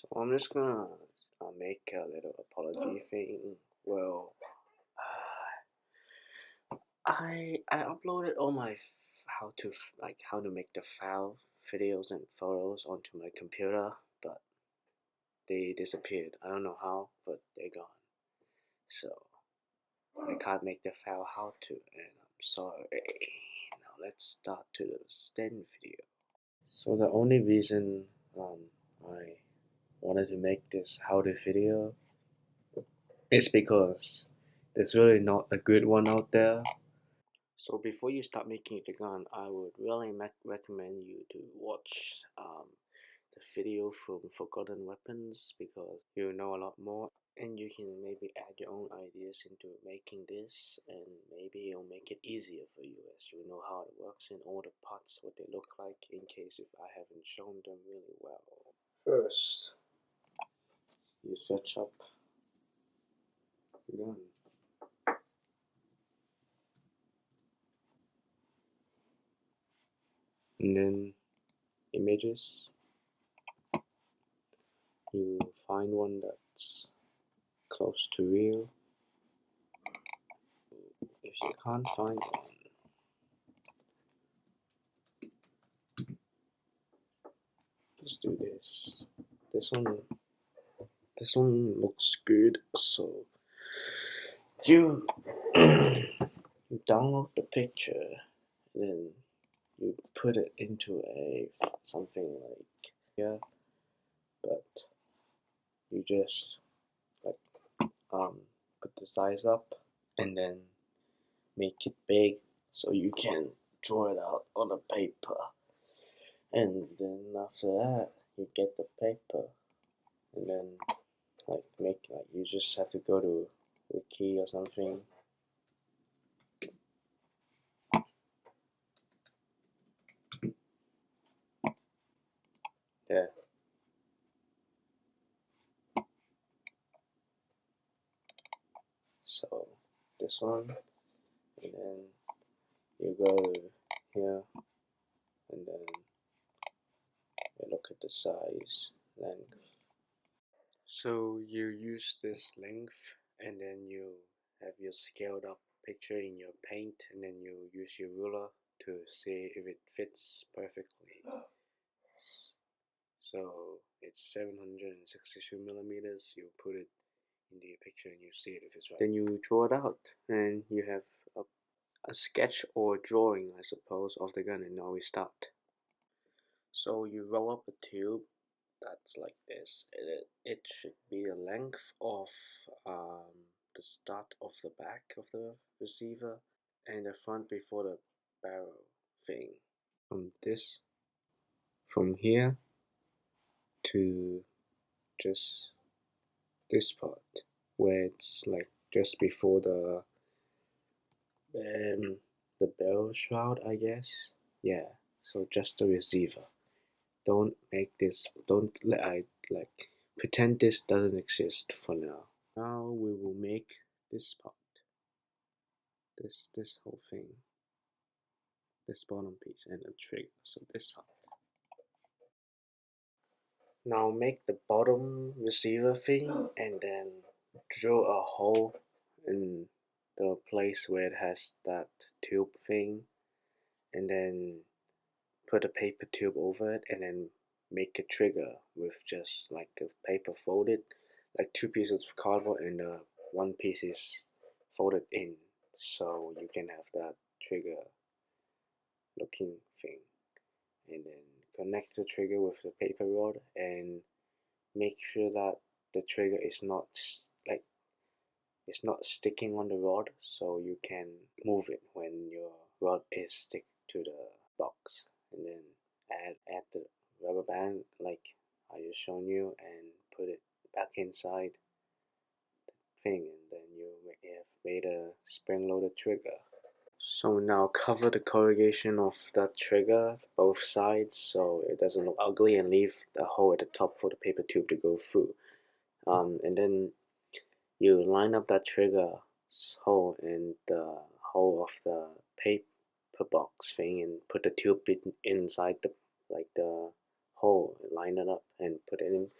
So I'm just gonna make a little apology thing. Well, I uploaded all my how to make the file videos and photos onto my computer, but they disappeared. I don't know how, but they're gone. So I can't make the file how to, and I'm sorry. Now let's start to the STEM video. So the only reason I wanted to make this how to video is because there's really not a good one out there. So before you start making the gun, I would really recommend you to watch the video from Forgotten Weapons, because you know a lot more and you can maybe add your own ideas into making this, and maybe it'll make it easier for you as you know how it works and all the parts, what they look like, in case if I haven't shown them really well. First, you search up the gun. And then images, you find one that's close to real. If you can't find one, just do this. This one looks good. So you you download the picture, then you put it into a something like here, but you just like put the size up and then make it big so you can draw it out on a paper. And then after that, you get the paper, and then you just have to go to wiki or something. There. So this one, and then you go to here, and then you look at the size, length. So you use this length, and then you have your scaled up picture in your paint, and then you use your ruler to see if it fits perfectly. So it's 762 millimeters. You put it in the picture and you see it if it's right. Then you draw it out, and you have a sketch or drawing, I suppose, of the gun, and now we start. So you roll up a tube that's like this. It should be the length of the start of the back of the receiver and the front before the barrel thing. From here to just this part where it's like just before the barrel shroud, I guess. Yeah. So just the receiver. Don't pretend this doesn't exist for now. Now we will make this part. This whole thing. This bottom piece and a trigger. So this part. Now make the bottom receiver thing and then drill a hole in the place where it has that tube thing, and then put a paper tube over it, and then make a trigger with just like a paper folded, like two pieces of cardboard, and one piece is folded in, so you can have that trigger looking thing. And then connect the trigger with the paper rod and make sure that the trigger is not it's not sticking on the rod, so you can move it when your rod is stick to the box. And then add the rubber band like I just shown you, and put it back inside the thing, and then you have made a spring-loaded trigger. So now cover the corrugation of that trigger, both sides, so it doesn't look ugly, and leave a hole at the top for the paper tube to go through. And then you line up that trigger hole and the hole of the paper box thing, and put the tube inside the hole, line it up and put it in,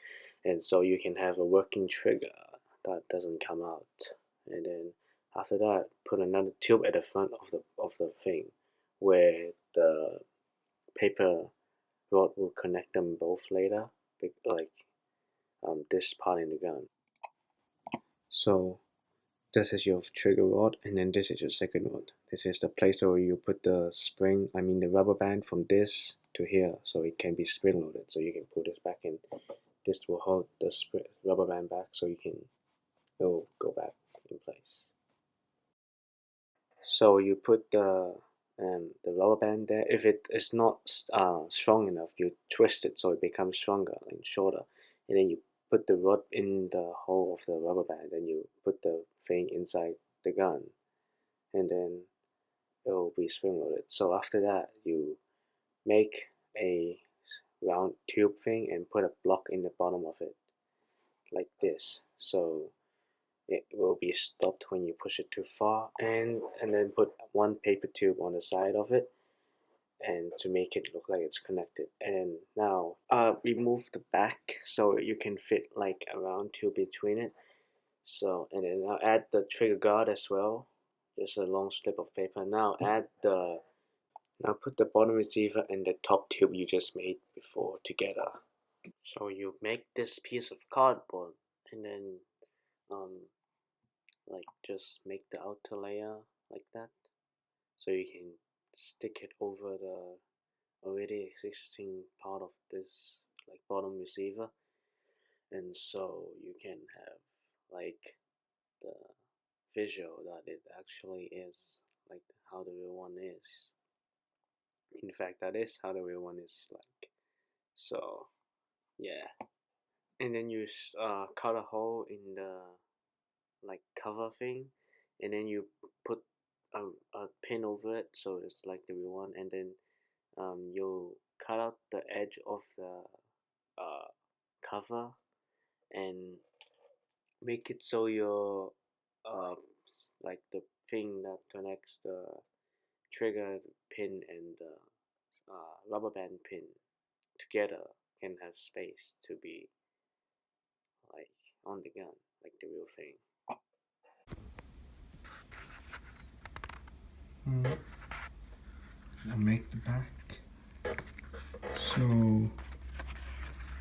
and and so you can have a working trigger that doesn't come out. And then after that, put another tube at the front of the thing, where the paper rod will connect them both later, like this part in the gun. So this is your trigger rod, and then this is your second rod. This is the place where you put the spring, I mean the rubber band from this to here, so it can be spring loaded. So you can put this back in. This will hold the rubber band back, so it will go back in place. So you put the rubber band there. If it is not strong enough, you twist it so it becomes stronger and shorter, and then you put the rod in the hole of the rubber band, and you put the thing inside the gun, and then it will be spring loaded. So after that, you make a round tube thing and put a block in the bottom of it, like this. So it will be stopped when you push it too far, and then put one paper tube on the side of it, and to make it look like it's connected. And now remove the back so you can fit like a round tube between it. So, and then now add the trigger guard as well, just a long slip of paper. Now put the bottom receiver and the top tube you just made before together. So you make this piece of cardboard, and then like just make the outer layer like that, so you can stick it over the already existing part of this like bottom receiver, and so you can have like the visual that it actually is like how the real one is. In fact, that is how the real one is like. So yeah, and then you cut a hole in the like cover thing, and then you put a pin over it so it's like the real one, and then you cut out the edge of the cover and make it so your uh, like the thing that connects the trigger pin and the rubber band pin together can have space to be like on the gun like the real thing. I'll make the back. So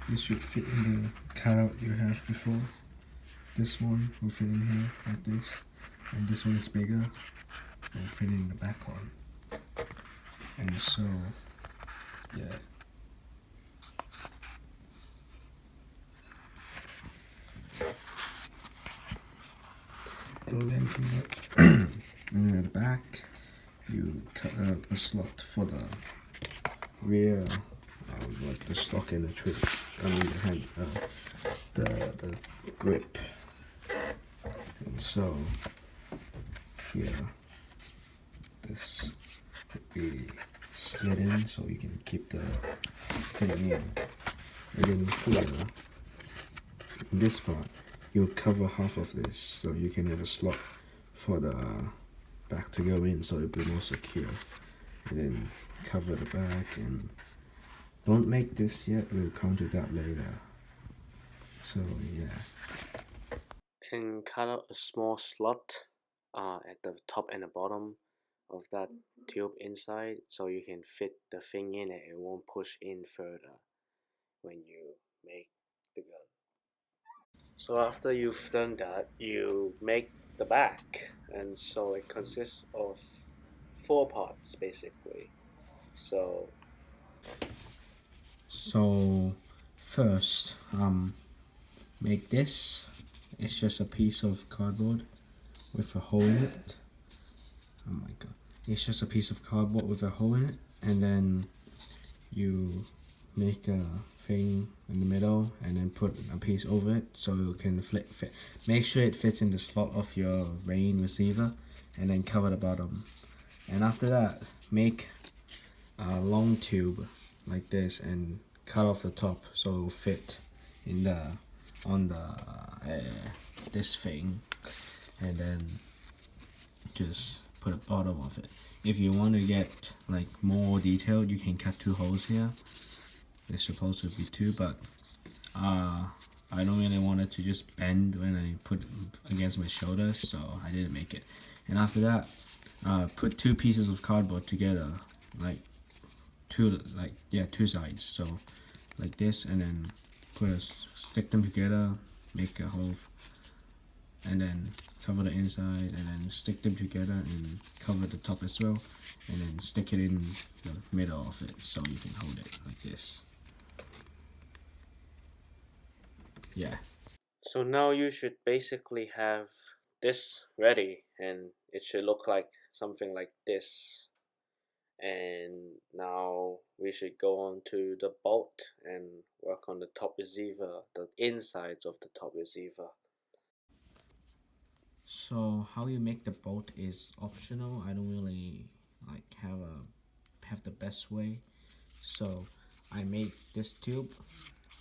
this should fit in the cutout you have before. This one will fit in here like this, and this one is bigger, will fit in the back one. And so, yeah. And then from the, the back, you cut a slot for the rear, like the stock and the trigger. I mean the hand, the grip. And so here, this would be slid in so you can keep the thing in. And then here, this part, you'll cover half of this so you can have a slot for the back to go in, so it'll be more secure. And then cover the back, and don't make this yet, we'll come to that later. So yeah. And cut out a small slot at the top and the bottom of that tube inside, so you can fit the thing in and it won't push in further when you make the gun. So after you've done that, you make the back, and so it consists of 4 parts basically. So first, make this. It's just a piece of cardboard with a hole in it. Oh my god. It's just a piece of cardboard with a hole in it, and then you make a thing in the middle and then put a piece over it so it can fit. Make sure it fits in the slot of your rain receiver, and then cover the bottom. And after that, make a long tube like this and cut off the top so it will fit in the on the this thing, and then just put a bottom of it. If you want to get like more detailed, you can cut 2 holes here. There's supposed to be 2, but I don't really want it to just bend when I put against my shoulder, so I didn't make it. And after that, put two pieces of cardboard together, like two sides, so like this, and then stick them together, make a hole, and then cover the inside, and then stick them together and cover the top as well, and then stick it in the middle of it so you can hold it like this. Yeah. So now you should basically have this ready, and it should look like something like this. And now we should go on to the bolt and work on the top receiver, the insides of the top receiver. So how you make the bolt is optional. I don't really like have the best way. So I made this tube,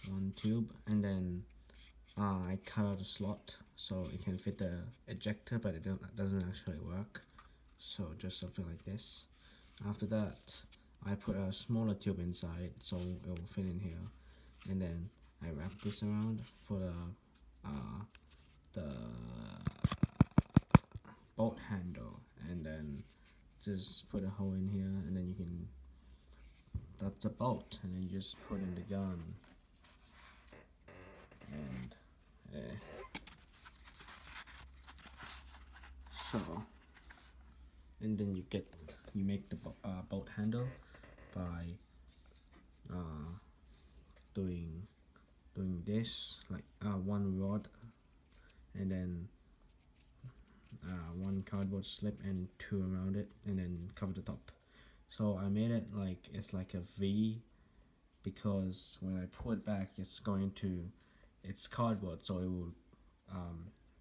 one tube, and then I cut out a slot so it can fit the ejector, but it doesn't actually work. So just something like this. After that, I put a smaller tube inside so it will fit in here, and then I wrap this around for the bolt handle, and then just put a hole in here, and then you can, that's a bolt, and then you just put in the gun, and so, and then you make the bolt handle by doing this, like one rod, and then one cardboard slip and two around it, and then cover the top. So I made it like it's like a V, because when I pull it back, it's cardboard, so it will,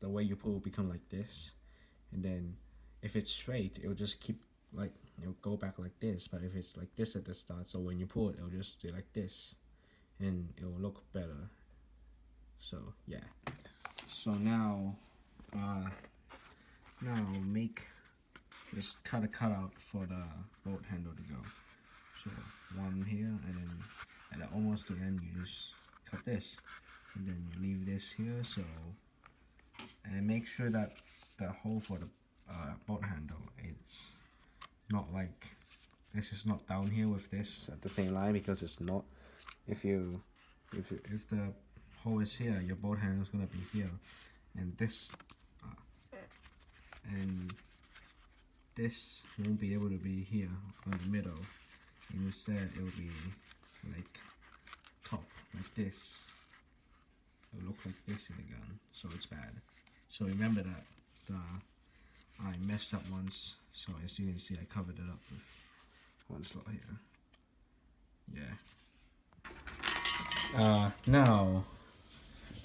the way you pull will become like this, and then if it's straight, it will just keep like, it'll go back like this. But if it's like this at the start, so when you pull it, it'll just stay like this, and it will look better. So yeah. So now just cut a cutout for the bolt handle to go. So one here, and then at almost the end you just cut this, and then you leave this here. So, and make sure that the hole for the bolt handle, it's not like this is not down here with this at the same line, because it's not. If the hole is here, your bolt handle is gonna be here, and this won't be able to be here in the middle. Instead, it will be like top, like this. It will look like this in the gun, so it's bad. So remember that I messed up once. So as you can see, I covered it up with one slot here. Yeah. Now,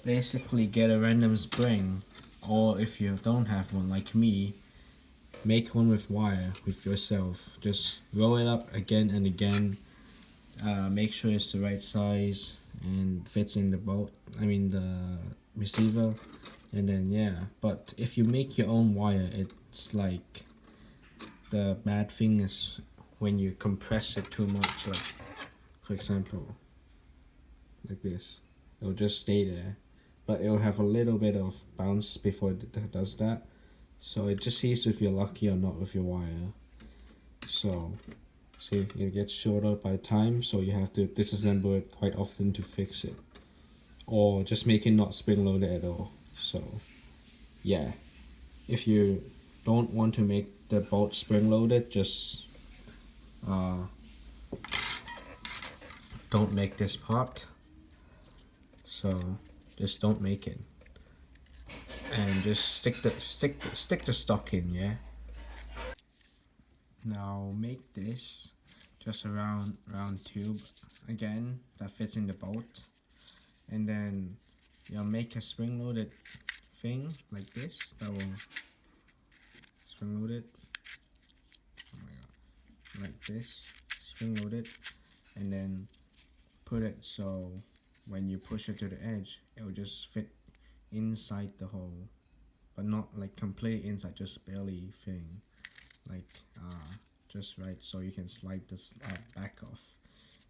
basically get a random spring, or if you don't have one like me, make one with wire with yourself. Just roll it up again and again. Make sure it's the right size and fits in the bolt. I mean the receiver, and then yeah. But if you make your own wire, it's like, the bad thing is when you compress it too much. Like for example, like this, it'll just stay there, but it'll have a little bit of bounce before it does that. So it just sees if you're lucky or not with your wire. So see, it gets shorter by time, so you have to disassemble it quite often to fix it, or just make it not spring loaded at all. So yeah, if you don't want to make the bolt spring loaded, just don't make this part. So just don't make it, and just stick the stock in. Yeah. Now make this just a round tube again that fits in the bolt, and then you'll make a spring loaded thing like this that will spring load it. Oh my god, like this, spring load it, and then put it so when you push it to the edge, it will just fit inside the hole, but not like completely inside, just barely fitting, like just right, so you can slide this back off,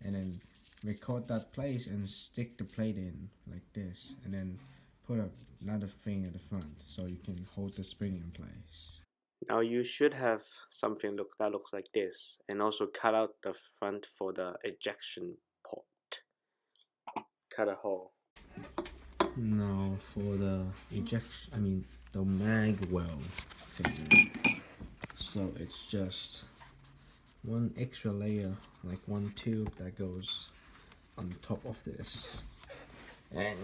and then record that place and stick the plate in like this, and then put another thing at the front so you can hold the spring in place. Now you should have something that looks like this, and also cut out the front for the ejection port. Cut a hole. Now for the ejection, the mag well thing. So it's just one extra layer, like one tube that goes on top of this, and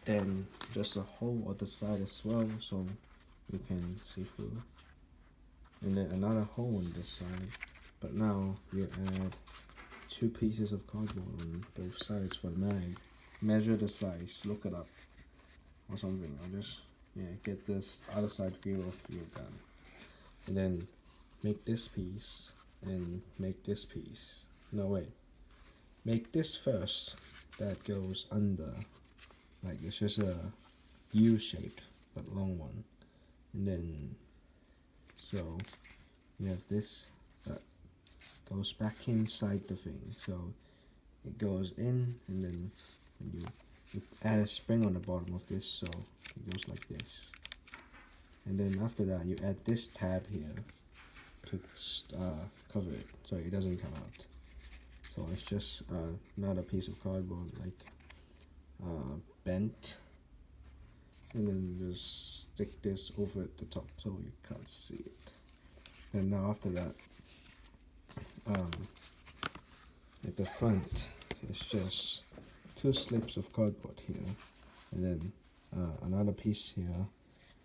then just a hole on the side as well so you can see through, and then another hole on this side. But now you add 2 pieces of cardboard on both sides for the mag. Measure the size, look it up or something. I'll just get this other side view of your gun, and then make this piece and make this piece. No, wait, make this first that goes under, like it's just a U-shaped but long one, and then so you have this that goes back inside the thing, so it goes in, and then you add a spring on the bottom of this, so it goes like this, and then after that you add this tab here to cover it so it doesn't come out. So it's just another piece of cardboard, like bent, and then just stick this over at the top so you can't see it. And now after that, at the front, it's just 2 slips of cardboard here, and then another piece here,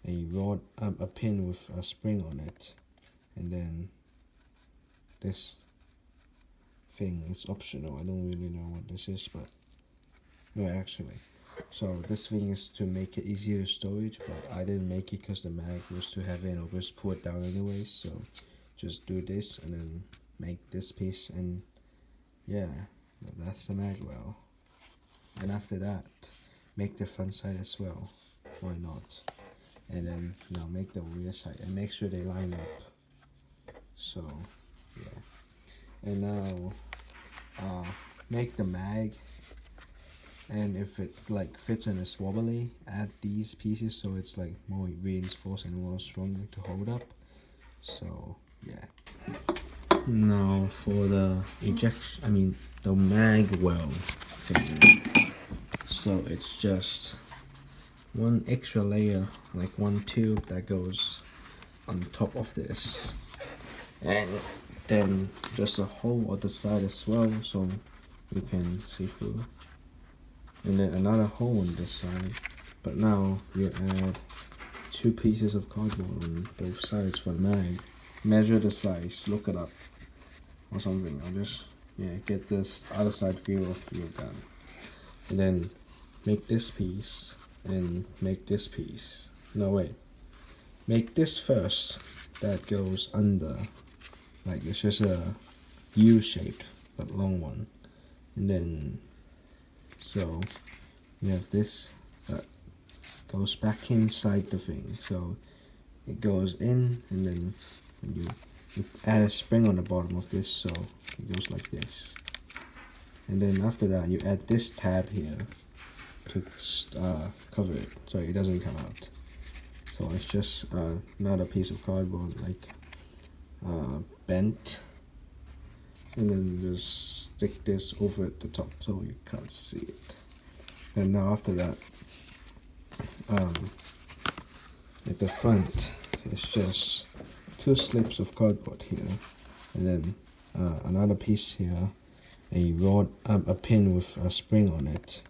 a rod, a pin with a spring on it, and then this thing is optional. I don't really know what this is, but no, actually. So this thing is to make it easier to storage, but I didn't make it because the mag was too heavy and I'll just pull it down anyways. So just do this and then make this piece, and yeah, that's the mag well. And after that, make the front side as well. Why not? And then now make the rear side and make sure they line up. So yeah, and now make the mag, and if it like fits and is wobbly, add these pieces so it's like more reinforced and more stronger to hold up. So yeah. Now for the ejection, the mag well thing. So it's just one extra layer, like one tube that goes on top of this, and then just a hole on the side as well so you can see through, and then another hole on this side. But now you add 2 pieces of cardboard on both sides for the mag. Measure the size, look it up or something. I'll just get this other side view of your gun, and then make this piece and make this piece. No, wait, make this first that goes under, like it's just a U-shaped but long one, and then so you have this that goes back inside the thing, so it goes in, and then you add a spring on the bottom of this so it goes like this, and then after that you add this tab here to cover it so it doesn't come out. So it's just another piece of cardboard, like bent, and then just stick this over at the top so you can't see it. And now after that, at the front, it's just 2 slips of cardboard here, and then another piece here, a rod, a pin with a spring on it,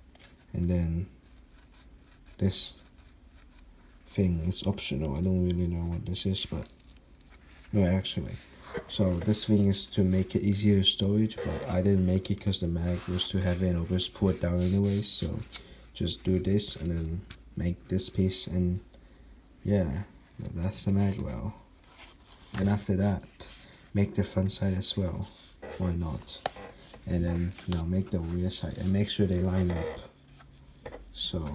and then this thing is optional. I don't really know what this is, but no, actually. So this thing is to make it easier to storage, but I didn't make it because the mag was too heavy and I'll just pull it down anyways. So just do this and then make this piece, and yeah, that's the mag well. And after that, make the front side as well. Why not? And then now make the rear side and make sure they line up. So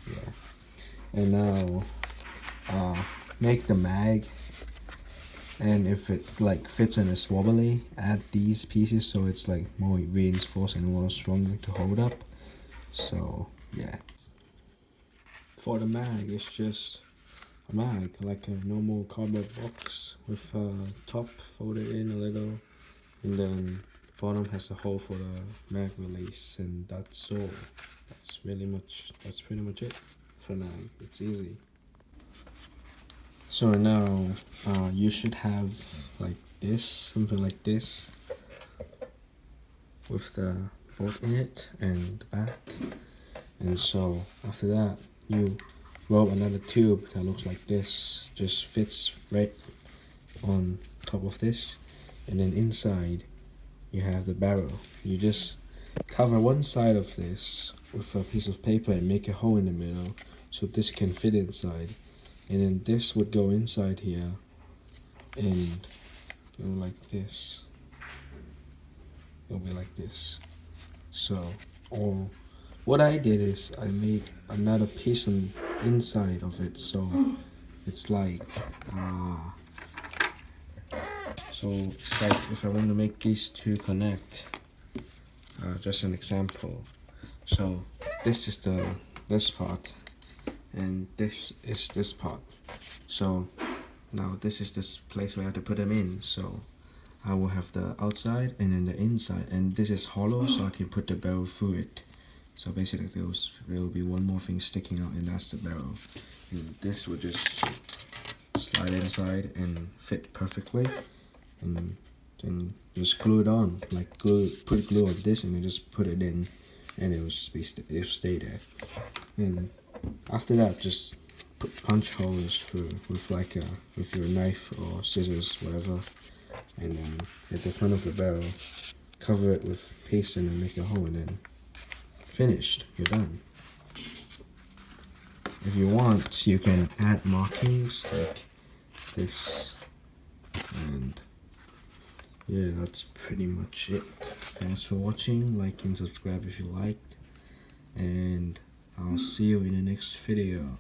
yeah, and now make the mag, And if it like fits and is wobbly, add these pieces so it's like more reinforced and more stronger to hold up. So yeah. For the mag, it's just a mag, like a normal cardboard box with a top folded in a little, and then bottom has a hole for the mag release, and that's all. That's pretty much it for mag. It's easy. So now you should have like this, something like this, with the bolt in it and the back. And so after that, you roll another tube that looks like this, just fits right on top of this, and then inside you have the barrel. You just cover one side of this with a piece of paper and make a hole in the middle so this can fit inside, and then this would go inside here and go like this. It'll be like this. So, or what I did is I made another piece on inside of it, so it's like if I want to make these two connect, just an example. So this is this part, and this is this part. So now this is this place where I have to put them in. So I will have the outside and then the inside, and this is hollow, so I can put the barrel through it. So basically there will be one more thing sticking out, and that's the barrel. And this will just slide inside and fit perfectly, and then just glue it on, like put glue on this, and then just put it in, and it will stay there. And after that, just put punch holes through with your knife or scissors, whatever, and then at the front of the barrel, cover it with paste and then make a hole, and then finished. You're done. If you want, you can add markings like this, and yeah, that's pretty much it. Thanks for watching. Like and subscribe if you liked, and I'll see you in the next video.